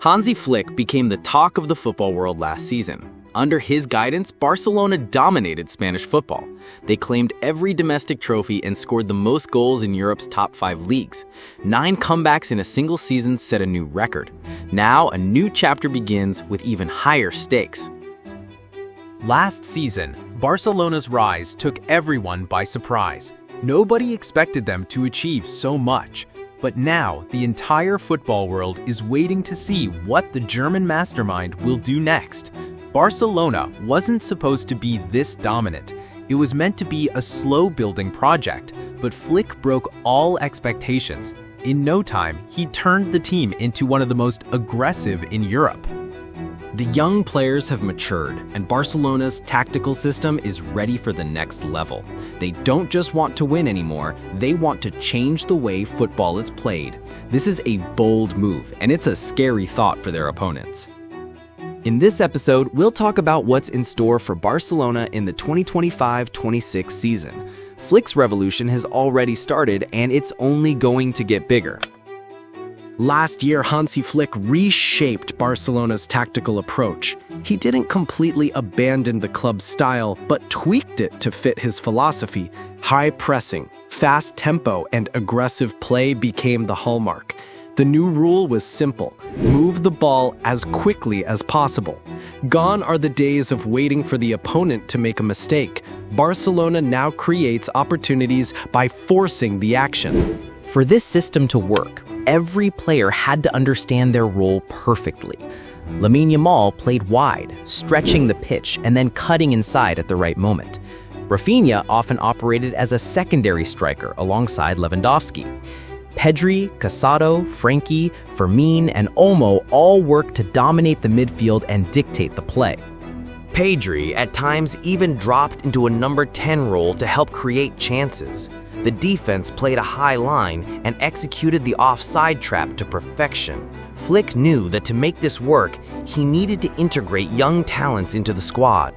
Hansi Flick became the talk of the football world last season. Under his guidance, Barcelona dominated Spanish football. They claimed every domestic trophy and scored the most goals in Europe's top 5 leagues. 9 comebacks in a single season set a new record. Now, a new chapter begins with even higher stakes. Last season, Barcelona's rise took everyone by surprise. Nobody expected them to achieve so much. But now, the entire football world is waiting to see what the German mastermind will do next. Barcelona wasn't supposed to be this dominant. It was meant to be a slow-building project, but Flick broke all expectations. In no time, he turned the team into one of the most aggressive in Europe. The young players have matured, and Barcelona's tactical system is ready for the next level. They don't just want to win anymore, they want to change the way football is played. This is a bold move, and it's a scary thought for their opponents. In this episode, we'll talk about what's in store for Barcelona in the 2025-26 season. Flick's revolution has already started, and it's only going to get bigger. Last year, Hansi Flick reshaped Barcelona's tactical approach. He didn't completely abandon the club's style, but tweaked it to fit his philosophy. High pressing, fast tempo, and aggressive play became the hallmark. The new rule was simple: move the ball as quickly as possible. Gone are the days of waiting for the opponent to make a mistake. Barcelona now creates opportunities by forcing the action. For this system to work, every player had to understand their role perfectly. Lamine Yamal played wide, stretching the pitch and then cutting inside at the right moment. Rafinia often operated as a secondary striker alongside Lewandowski. Pedri, Casado, Frankie, Fermin, and Olmo all worked to dominate the midfield and dictate the play. Pedri at times even dropped into a number 10 role to help create chances. The defense played a high line and executed the offside trap to perfection. Flick knew that to make this work, he needed to integrate young talents into the squad.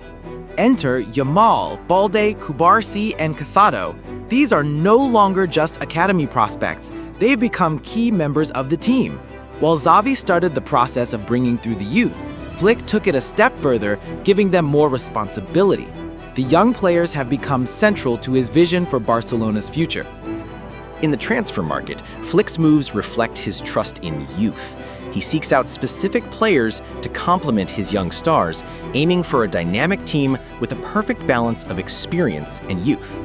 Enter Yamal, Balde, Cubarsí, and Casado. These are no longer just academy prospects. They've become key members of the team. While Xavi started the process of bringing through the youth, Flick took it a step further, giving them more responsibility. The young players have become central to his vision for Barcelona's future. In the transfer market, Flick's moves reflect his trust in youth. He seeks out specific players to complement his young stars, aiming for a dynamic team with a perfect balance of experience and youth.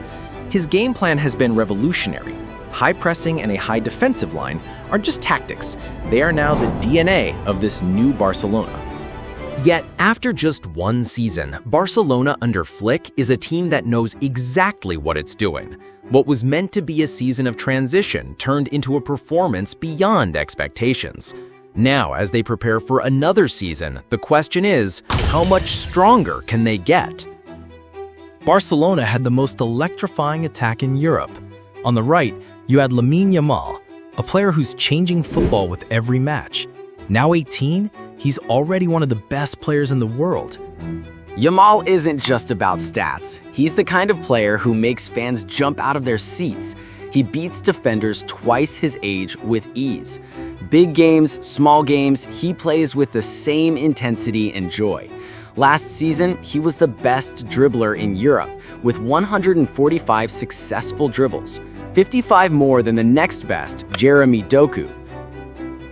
His game plan has been revolutionary. High pressing and a high defensive line aren't just tactics. They are now the DNA of this new Barcelona. Yet, after just one season, Barcelona under Flick is a team that knows exactly what it's doing. What was meant to be a season of transition turned into a performance beyond expectations. Now, as they prepare for another season, the question is, how much stronger can they get? Barcelona had the most electrifying attack in Europe. On the right, you had Lamine Yamal, a player who's changing football with every match. Now 18, he's already one of the best players in the world. Yamal isn't just about stats. He's the kind of player who makes fans jump out of their seats. He beats defenders twice his age with ease. Big games, small games, he plays with the same intensity and joy. Last season, he was the best dribbler in Europe, with 145 successful dribbles, 55 more than the next best, Jeremy Doku.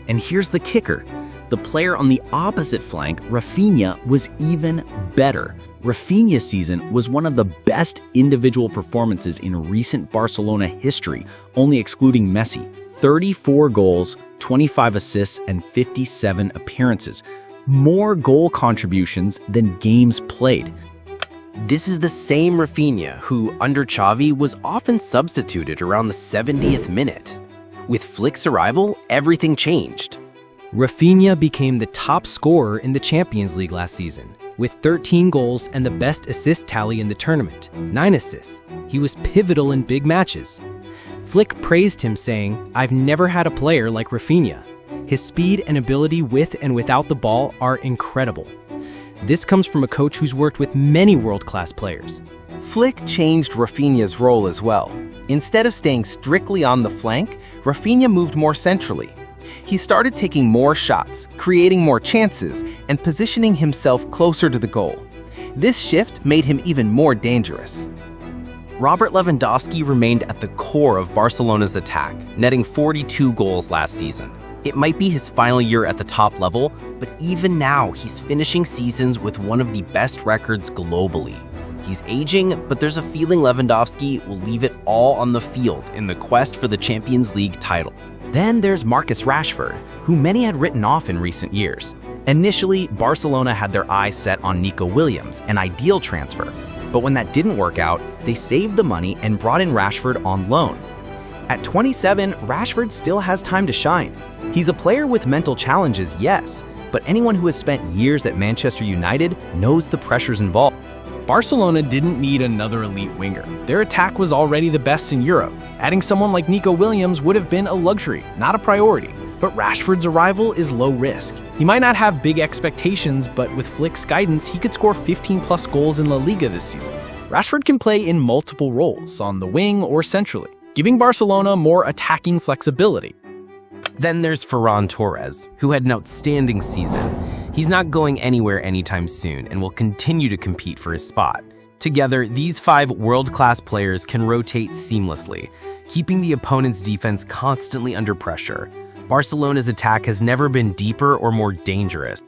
And here's the kicker. The player on the opposite flank, Rafinha, was even better. Rafinha's season was one of the best individual performances in recent Barcelona history, only excluding Messi. 34 goals, 25 assists, and 57 appearances. More goal contributions than games played. This is the same Rafinha who, under Xavi, was often substituted around the 70th minute. With Flick's arrival, everything changed. Rafinha became the top scorer in the Champions League last season, with 13 goals and the best assist tally in the tournament, 9 assists. He was pivotal in big matches. Flick praised him, saying, "I've never had a player like Rafinha. His speed and ability with and without the ball are incredible." This comes from a coach who's worked with many world-class players. Flick changed Rafinha's role as well. Instead of staying strictly on the flank, Rafinha moved more centrally. He started taking more shots, creating more chances, and positioning himself closer to the goal. This shift made him even more dangerous. Robert Lewandowski remained at the core of Barcelona's attack, netting 42 goals last season. It might be his final year at the top level, but even now he's finishing seasons with one of the best records globally. He's aging, but there's a feeling Lewandowski will leave it all on the field in the quest for the Champions League title. Then there's Marcus Rashford, who many had written off in recent years. Initially, Barcelona had their eyes set on Nico Williams, an ideal transfer. But when that didn't work out, they saved the money and brought in Rashford on loan. At 27, Rashford still has time to shine. He's a player with mental challenges, yes, but anyone who has spent years at Manchester United knows the pressures involved. Barcelona didn't need another elite winger. Their attack was already the best in Europe. Adding someone like Nico Williams would have been a luxury, not a priority. But Rashford's arrival is low risk. He might not have big expectations, but with Flick's guidance, he could score 15+ goals in La Liga this season. Rashford can play in multiple roles, on the wing or centrally, giving Barcelona more attacking flexibility. Then there's Ferran Torres, who had an outstanding season. He's not going anywhere anytime soon and will continue to compete for his spot. Together, these 5 world-class players can rotate seamlessly, keeping the opponent's defense constantly under pressure. Barcelona's attack has never been deeper or more dangerous.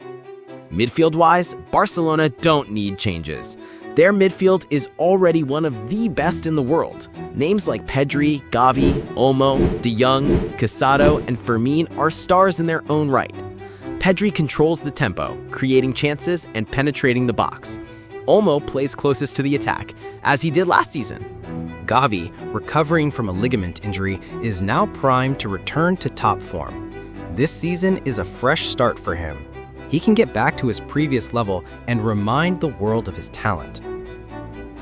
Midfield-wise, Barcelona don't need changes. Their midfield is already one of the best in the world. Names like Pedri, Gavi, Olmo, De Jong, Casado, and Fermin are stars in their own right. Pedri controls the tempo, creating chances and penetrating the box. Olmo plays closest to the attack, as he did last season. Gavi, recovering from a ligament injury, is now primed to return to top form. This season is a fresh start for him. He can get back to his previous level and remind the world of his talent.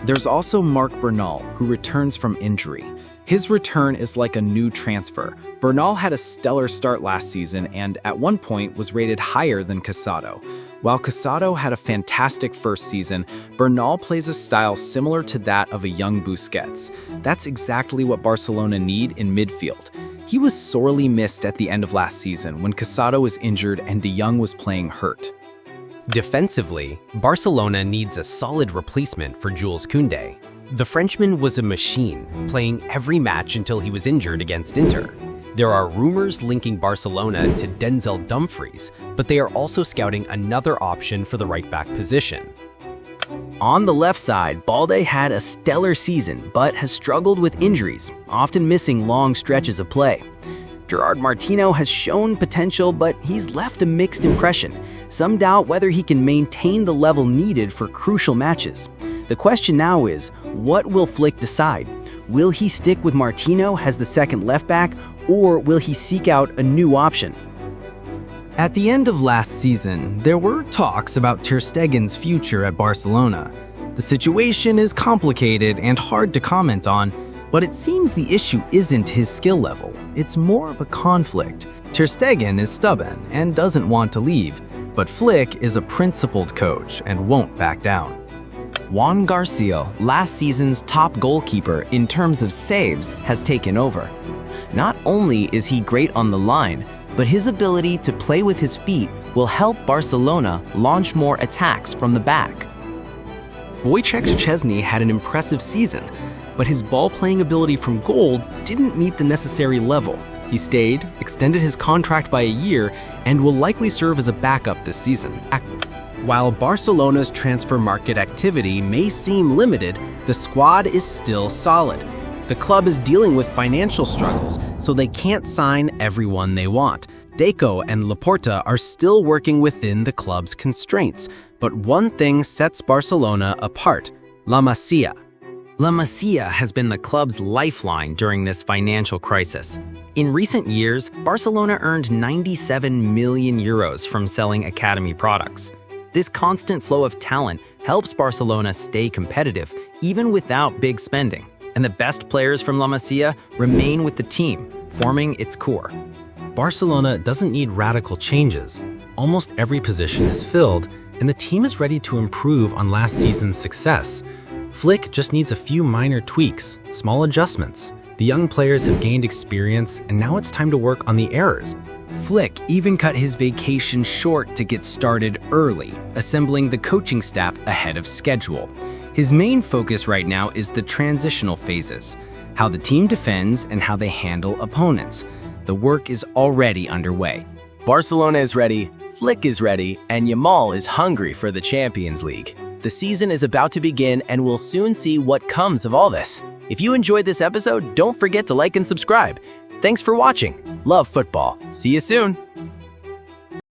There's also Marc Bernal, who returns from injury. His return is like a new transfer. Bernal had a stellar start last season and at one point was rated higher than Casado. While Casado had a fantastic first season, Bernal plays a style similar to that of a young Busquets. That's exactly what Barcelona need in midfield. He was sorely missed at the end of last season when Casado was injured and De Jong was playing hurt. Defensively, Barcelona needs a solid replacement for Jules Koundé. The Frenchman was a machine, playing every match until he was injured against Inter. There are rumors linking Barcelona to Denzel Dumfries, but they are also scouting another option for the right-back position. On the left side, Balde had a stellar season, but has struggled with injuries, often missing long stretches of play. Gerard Martino has shown potential, but he's left a mixed impression. Some doubt whether he can maintain the level needed for crucial matches. The question now is, what will Flick decide? Will he stick with Martino as the second left back, or will he seek out a new option? At the end of last season, there were talks about Ter Stegen's future at Barcelona. The situation is complicated and hard to comment on, but it seems the issue isn't his skill level. It's more of a conflict. Ter Stegen is stubborn and doesn't want to leave, but Flick is a principled coach and won't back down. Juan Garcia, last season's top goalkeeper in terms of saves, has taken over. Not only is he great on the line, but his ability to play with his feet will help Barcelona launch more attacks from the back. Wojciech Szczesny had an impressive season, but his ball-playing ability from goal didn't meet the necessary level. He stayed, extended his contract by a year, and will likely serve as a backup this season. While Barcelona's transfer market activity may seem limited, the squad is still solid. The club is dealing with financial struggles, so they can't sign everyone they want. Deco and Laporta are still working within the club's constraints, but one thing sets Barcelona apart: La Masia. La Masia has been the club's lifeline during this financial crisis. In recent years, Barcelona earned 97 million euros from selling academy products. This constant flow of talent helps Barcelona stay competitive even without big spending, and the best players from La Masia remain with the team, forming its core. Barcelona doesn't need radical changes. Almost every position is filled, and the team is ready to improve on last season's success. Flick just needs a few minor tweaks, small adjustments. The young players have gained experience, and now it's time to work on the errors. Flick even cut his vacation short to get started early, assembling the coaching staff ahead of schedule. His main focus right now is the transitional phases, how the team defends and how they handle opponents. The work is already underway. Barcelona is ready, Flick is ready, and Yamal is hungry for the Champions League. The season is about to begin, and we'll soon see what comes of all this. If you enjoyed this episode, don't forget to like and subscribe. Thanks for watching. Love football. See you soon.